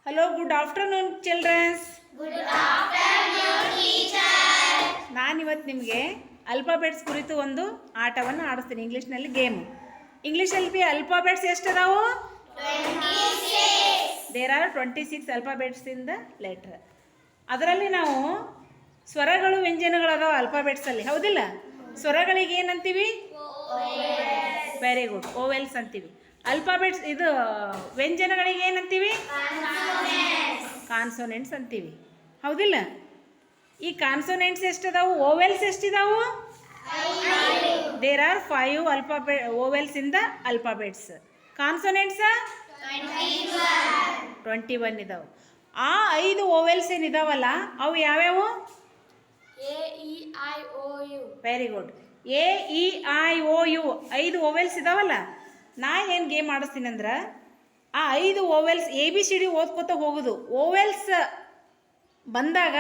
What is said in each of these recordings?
Hello, good afternoon, children. Good afternoon, teacher. ನಾನು ಇವತ್ತು ನಿಮಗೆ ಅಲ್ಫಾಬೆಟ್ಸ್ ಕುರಿತು ಒಂದು ಆಟವನ್ನು ಆಡಿಸ್ತೀನಿ. ಇಂಗ್ಲೀಷ್ನಲ್ಲಿ ಗೇಮ್. ಇಂಗ್ಲೀಷಲ್ಲಿ ಅಲ್ಫಾಬೆಟ್ಸ್ ಎಷ್ಟು ಅದಾವು? 26. There are 26 alphabets in the letter. ಅದರಲ್ಲಿ ನಾವು ಸ್ವರಗಳು ವ್ಯಂಜನಗಳು ಅದಾವ ಅಲ್ಫಾಬೆಟ್ಸಲ್ಲಿ, ಹೌದಿಲ್ಲ? ಸ್ವರಗಳಿಗೆ ಏನಂತೀವಿ? ವೆರಿ ಗುಡ್, ಓವೆಲ್ಸ್ ಅಂತೀವಿ. ಅಲ್ಫಾಬೆಟ್ಸ್ ಇದು ವ್ಯಂಜನಗಳಿಗೆ ಏನಂತೀವಿ? ಕಾನ್ಸೋನೆಂಟ್ಸ್ ಅಂತೀವಿ, ಹೌದಿಲ್ಲ? ಈ ಕಾನ್ಸೋನೆಂಟ್ಸ್ ಎಷ್ಟಿದಾವು? ಓವೆಲ್ಸ್ ಎಷ್ಟಿದಾವು? There are 5 vowels in the alphabets. Consonants 21 ಇದಾವೆ. ಆ 5 ಓವೆಲ್ಸ್ ಏನಿದಾವಲ್ಲ ಅವು ಯಾವ್ಯಾವು? A E I O U. Very good. A E I O U 5 vowels ಇದಾವಲ್ಲ. ನಾ ಏನು ಗೇಮ್ ಆಡಿಸ್ತೀನಿ ಅಂದ್ರೆ ಆ 5 ಓವೆಲ್ಸ್ ABCD ಓದ್ಕೋತ ಹೋಗೋದು. ಓವೆಲ್ಸ್ ಬಂದಾಗ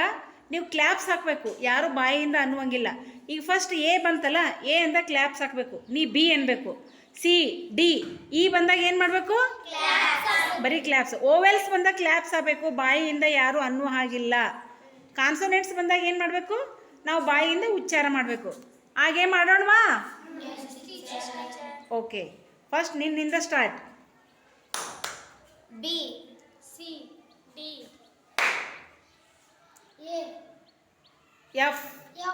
ನೀವು ಕ್ಲ್ಯಾಪ್ಸ್ ಹಾಕಬೇಕು, ಯಾರು ಬಾಯಿಯಿಂದ ಅನ್ನುವಂಗಿಲ್ಲ. ಈಗ ಫಸ್ಟ್ ಎ ಬಂತಲ್ಲ, ಎ ಅಂತ ಕ್ಲ್ಯಾಪ್ಸ್ ಹಾಕಬೇಕು, ನೀ ಬಿ ಅನ್ಬೇಕು. ಸಿ ಡಿ ಇ ಬಂದಾಗ ಏನು ಮಾಡಬೇಕು? ಬರೀ ಕ್ಲ್ಯಾಪ್ಸ್. ಓವೆಲ್ಸ್ ಬಂದಾಗ ಕ್ಲ್ಯಾಪ್ಸ್ ಹಾಕಬೇಕು, ಬಾಯಿಯಿಂದ ಯಾರು ಅನ್ನುವ ಹಾಗಿಲ್ಲ. ಕಾನ್ಸೋನೆಂಟ್ಸ್ ಬಂದಾಗ ಏನು ಮಾಡಬೇಕು? ನಾವು ಬಾಯಿಯಿಂದ ಉಚ್ಚಾರ ಮಾಡಬೇಕು. ಹಾಗೆ ಮಾಡೋಣವಾ? ಓಕೆ, ಫಸ್ಟ್ ನಿನ್ನಿಂದ start. B C D A F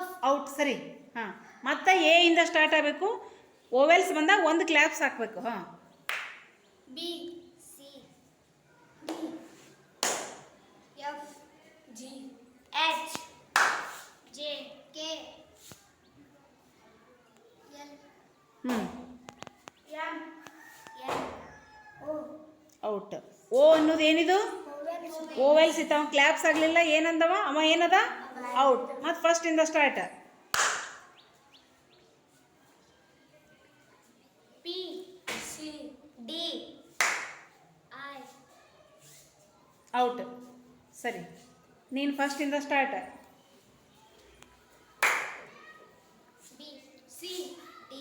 F out. ಸರಿ, ಹಾಂ. ಮತ್ತೆ ಎ ಇಂದ ಸ್ಟಾರ್ಟ್ ಆಗಬೇಕು. ಓವೆಲ್ಸ್ ಬಂದಾಗ ಒಂದು ಕ್ಲ್ಯಾಪ್ಸ್ ಹಾಕಬೇಕು. ಹಾಂ. B C D F G H J K L ಹ್ಞೂ, M N O ಔಟ್. ಓ ಅನ್ನೋದು ಏನಿದು? ಓವೆಲ್ಸ್ ಇತ್ತಾವ, ಕ್ಲ್ಯಾಪ್ಸ್ ಆಗಲಿಲ್ಲ, ಏನಂದವ ಅವ? ಏನದ? ಔಟ್. ಮತ್ತು ಫಸ್ಟ್ ಇಂದ start. P C D I out. ಸರಿ, ನೀನು ಫಸ್ಟ್ ಇಂದ start. B C D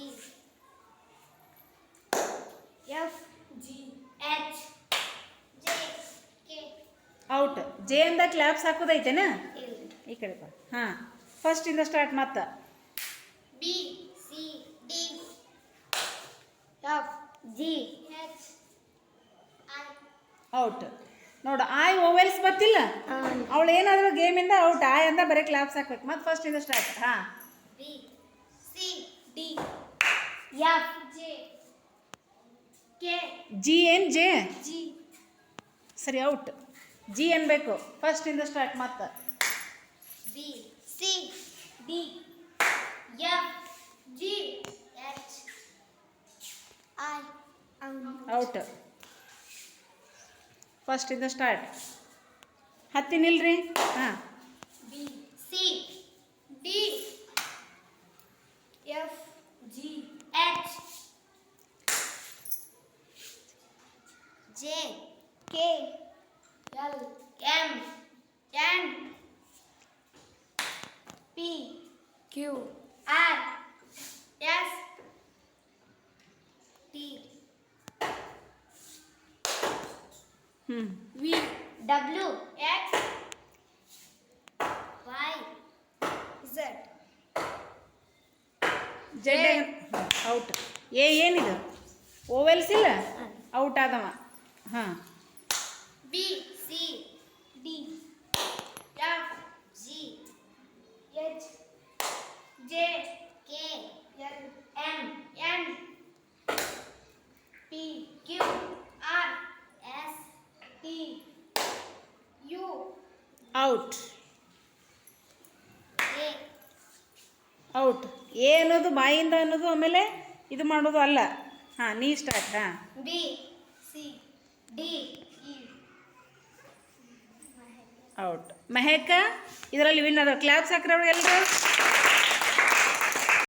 F G H J K out. J ಅಂದ ಕ್ಲ್ಯಾಪ್ಸ್ ಹಾಕೋದೈತೇನ? ಈ ಕಡೆ ಬಾ. ಹಾಂ, ಫಸ್ಟ್ ಇಂದ ಸ್ಟಾರ್ಟ್. ಮತ್ತೆ B C D F G H I out. ನೋಡು, ಆಯ್ ಓವೆಲ್ಸ್ ಬರ್ತಿಲ್ಲ, ಅವಳು ಏನಾದರೂ ಗೇಮಿಂದ ಔಟ್. ಆಯ್ ಅಂತ ಬರೀ ಕ್ಲಾಪ್ಸ್ ಹಾಕ್ಬೇಕು. ಮತ್ತು ಫಸ್ಟ್ ಇಂದ ಸ್ಟಾರ್ಟ್. ಹಾಂ. B C D F J K G ಏನು? ಜೆ. G ಸರಿ, ಔಟ್. ಜಿ ಅನ್ಬೇಕು. ಫಸ್ಟ್ ಇಂದ ಸ್ಟಾರ್ಟ್. ಮತ್ತೆ B C D F G H I out. First ಇಂದ ಸ್ಟಾರ್ಟ್. ಹತ್ತಿ ನಿಲ್ರಿ. ಹಾಂ. B C D F G H J K L M N P Q R S T ಹ್ಞೂ. V W X Y Z Z out. A ಏನಿದು? Vowels ಇಲ್ಲ, out ಆದವ. ಹಾಂ. B C D F G H J K L M N P Q R S T U out. A out. A ಅನ್ನೋದು ಬಾಯಿಂದ ಅನ್ನೋದು, ಆಮೇಲೆ ಇದು ಮಾಡೋದು ಅಲ್ಲ. ಹಾಂ, ನೀ ಸ್ಟಾರ್ಟ್. ಹಾಂ. B C D E out. Mehak ಇದರಲ್ಲಿ ವಿನ್ ಅದ. ಕ್ಲಾಪ್ಸ್ ಹಾಕ್ರವ್ರು ಎಲ್ಲರೂ.